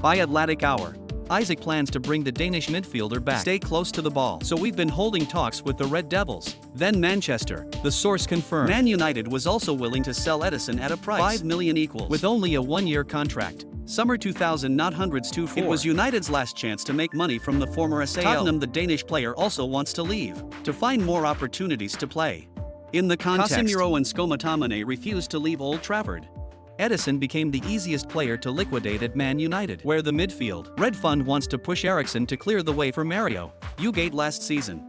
By Atlantic Hour, Isaac plans to bring the Danish midfielder back. Stay close to the ball. So we've been holding talks with the Red Devils. Then Manchester, the source confirmed. Man United was also willing to sell Edison at a price $5 million equals, with only a one-year contract. Summer 2000 not hundreds to 4. It was United's last chance to make money from the former SAO. Tottenham, the Danish player, also wants to leave, to find more opportunities to play. In the context, Casemiro and Skomatamane refused to leave Old Trafford. Edison became the easiest player to liquidate at Man United, where the midfield Red Fund wants to push Eriksen to clear the way for Mario Ugate last season.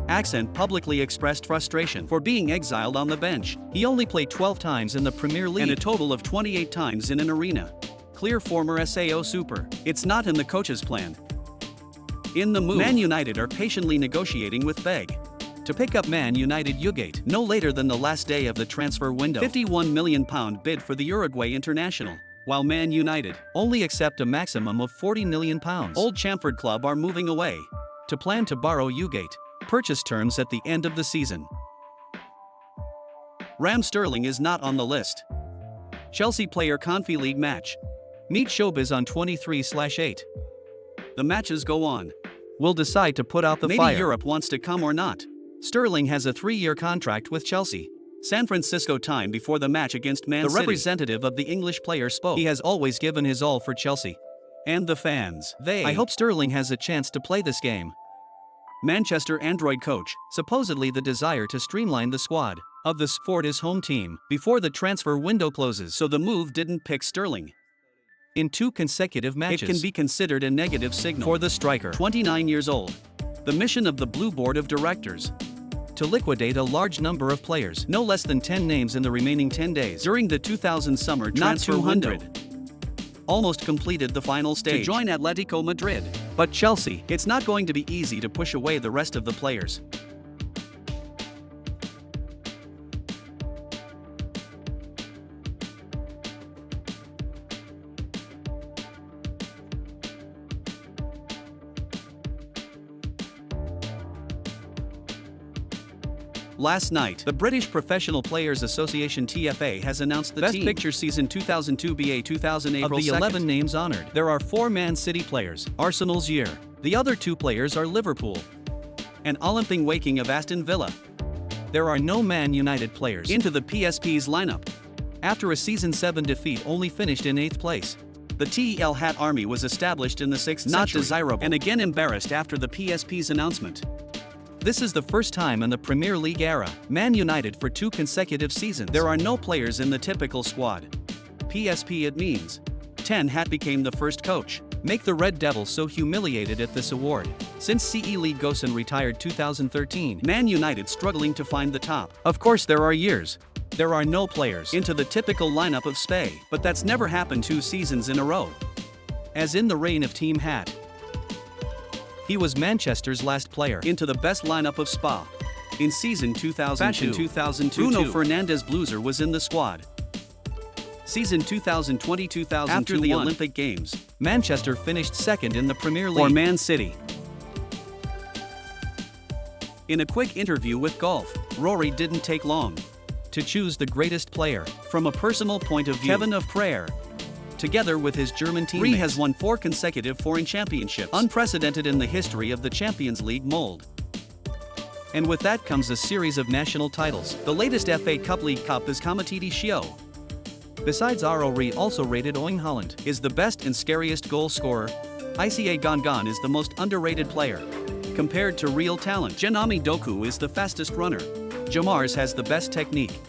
Accent publicly expressed frustration for being exiled on the bench. He only played 12 times in the Premier League and a total of 28 times in an arena. Clear former SAO super. It's not in the coach's plan. In the move, Man United are patiently negotiating with Beg to pick up Man United Ugate no later than the last day of the transfer window. £51 million bid for the Uruguay international, while Man United only accept a maximum of £40 million. Old Chamford Club are moving away to plan to borrow Ugate. Purchase terms at the end of the season. Raheem Sterling is not on the list. Chelsea player Confi League match. Meet Showbiz on 23/8. The matches go on. We'll decide to put out the fire. Maybe Europe wants to come or not. Sterling has a 3-year contract with Chelsea. San Francisco time before the match against Man City. The representative of the English player spoke. He has always given his all for Chelsea. And the fans. I hope Sterling has a chance to play this game. Manchester Android coach, supposedly the desire to streamline the squad of the Sport's home team before the transfer window closes, so the move didn't pick Sterling. In 2 consecutive matches, it can be considered a negative signal for the striker, 29 years old. The mission of the Blue Board of Directors: to liquidate a large number of players, no less than 10 names in the remaining 10 days during the 2000 summer transfer window. Almost completed the final stage to join Atletico Madrid. But Chelsea, it's not going to be easy to push away the rest of the players. Last night, the British Professional Players Association TFA has announced the Best Picture Season 2002 BA 2000 April of the 2nd. 11 names honored. There are 4 Man City players, Arsenal's year. The other 2 players are Liverpool and Olympique Waking of Aston Villa. There are no Man United players into the PSP's lineup. After a Season 7 defeat only finished in 8th place. The TEL Hat Army was established in the 6th century, not desirable, and again embarrassed after the PSP's announcement. This is the first time in the Premier League era. Man United for 2 consecutive seasons. There are no players in the typical squad. PSP it means. Ten Hag became the first coach. Make the Red Devils so humiliated at this award. Since CE Lee Gosen retired 2013, Man United struggling to find the top. Of course there are years. There are no players into the typical lineup of Spay, but that's never happened 2 seasons in a row. As in the reign of Team Hat. He was Manchester's last player into the best lineup of Spa. In season 2002, Bruno Fernandes Blueser was in the squad. Season 2020-2021, after the Olympic Games, Manchester finished 2nd in the Premier League. Or Man City. In a quick interview with Golf, Rory didn't take long to choose the greatest player. From a personal point of view, Kevin of Prayer. Together with his German teammate, Ree has won 4 consecutive foreign championships, unprecedented in the history of the Champions League mold. And with that comes a series of national titles. The latest FA Cup League Cup is Kamatiti Shio. Besides Aro Ree also rated Oing Holland is the best and scariest goal scorer. ICA Gongan is the most underrated player. Compared to real talent, Janami Doku is the fastest runner. Jamars has the best technique.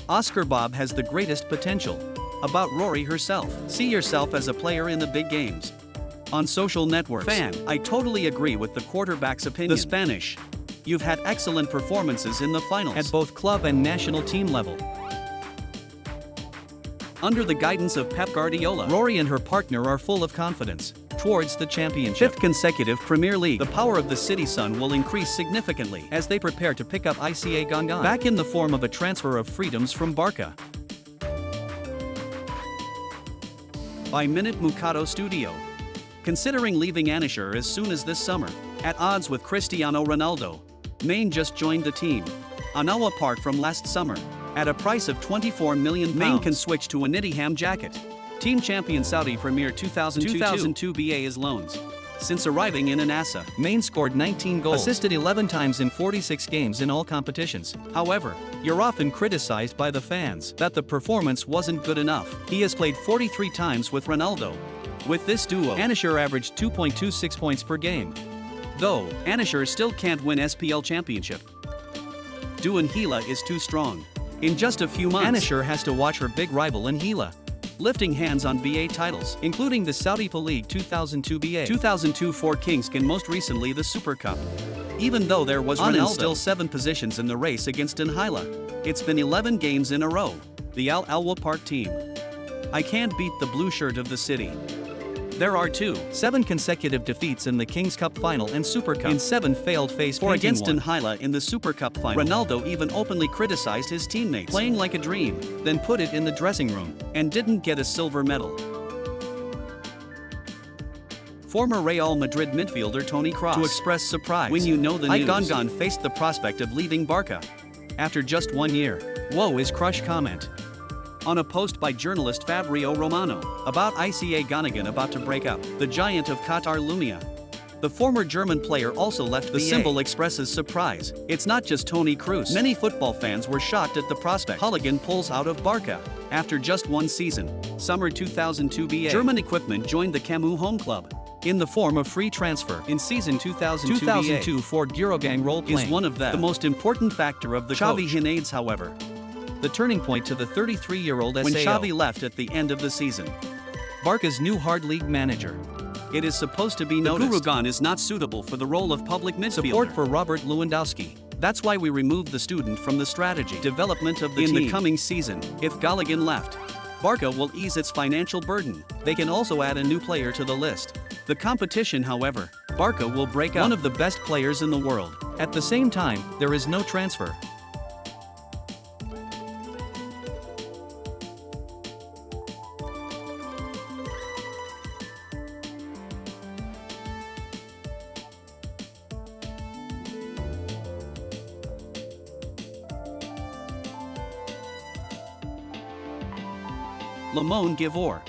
Oscar Bob has the greatest potential. About Rory herself. See yourself as a player in the big games. On social networks. Fan, I totally agree with the quarterback's opinion. The Spanish. You've had excellent performances in the finals at both club and national team level. Under the guidance of Pep Guardiola, Rory and her partner are full of confidence towards the championship. 5th consecutive Premier League. The power of the City Sun will increase significantly as they prepare to pick up ICA Gongan back in the form of a transfer of freedoms from Barca. By Minute Mukato Studio. Considering leaving Anisher as soon as this summer, at odds with Cristiano Ronaldo, Maine just joined the team. Anawa Park from last summer, at a price of £24 million. Maine can switch to a Nittyham jacket. Team champion Saudi Premier 2002 BA is loans. Since arriving in Anasa, Main scored 19 goals, assisted 11 times in 46 games in all competitions. However, you're often criticized by the fans that the performance wasn't good enough. He has played 43 times with Ronaldo. With this duo, Anasher averaged 2.26 points per game. Though, Anasher still can't win SPL championship. Duan Hila is too strong. In just a few months, Anasher has to watch her big rival in Hila lifting hands on BA titles, including the Saudi Pro League 2002 BA, 2002 for Kings and most recently the Super Cup. Even though there was Ronaldo still 7 positions in the race against Hila, it's been 11 games in a row. The Al Wapart team. I can't beat the blue shirt of the city. There are 7 consecutive defeats in the Kings Cup final and Super Cup. In 7 failed face-painting against Hila in the Super Cup final. Ronaldo even openly criticized his teammates, playing like a dream, then put it in the dressing room, and didn't get a silver medal. Former Real Madrid midfielder Toni Kroos to express surprise when you know the news. GUNDOGAN faced the prospect of leaving Barca after just 1 year. Whoa is crush comment on a post by journalist Fabrizio Romano about ICA GUNDOGAN about to break up. The giant of Qatar Lumia. The former German player also left. The symbol expresses surprise. It's not just Toni Kroos. Many football fans were shocked at the prospect. Hooligan pulls out of Barca after just 1 season. Summer 2002 BA. German equipment joined the Camus home club in the form of free transfer. In season 2002 Ford Gurogang role playing is one of them. The most important factor of the Xavi Hernandez, however. The turning point to the 33-year-old SAO when Xavi left at the end of the season. Barca's new hard league manager. It is supposed to be noticed. GUNDOGAN is not suitable for the role of public midfielder. Support for Robert Lewandowski. That's why we removed the student from the strategy development of the team. In the coming season, if GUNDOGAN left, Barca will ease its financial burden. They can also add a new player to the list. The competition, however, Barca will break up one of the best players in the world. At the same time, there is no transfer. Le Monde Givor.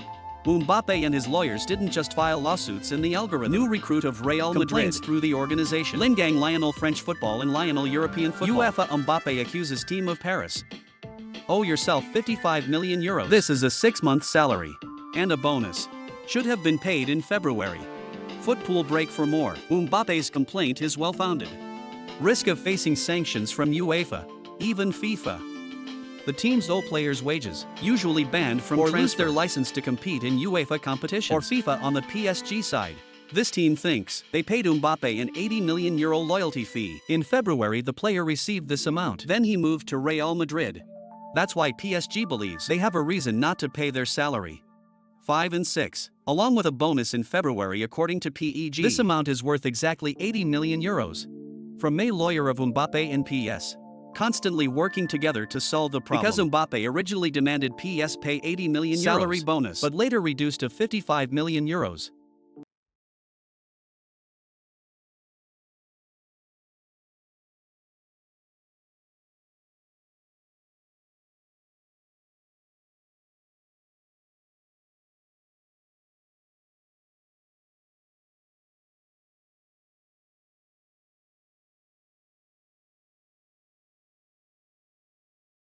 Mbappe and his lawyers didn't just file lawsuits in the algorithm. New recruit of Real Madrid through the organization. Lingang Lionel French football and Lionel European football. UEFA Mbappe accuses team of Paris. Owe yourself 55 million euros. This is a 6-month salary. And a bonus. Should have been paid in February. Footpool break for more. Mbappe's complaint is well-founded. Risk of facing sanctions from UEFA. Even FIFA. The teams owe players wages, usually banned from or lose their license to compete in UEFA competitions. Or FIFA on the PSG side. This team thinks they paid Mbappe an €80 million loyalty fee. In February the player received this amount. Then he moved to Real Madrid. That's why PSG believes they have a reason not to pay their salary. 5 and 6, along with a bonus in February according to PEG. This amount is worth exactly €80 million. From May lawyer of Mbappe and PS. Constantly working together to solve the problem. Because Mbappe originally demanded PS pay €80 million salary bonus, but later reduced to €55 million.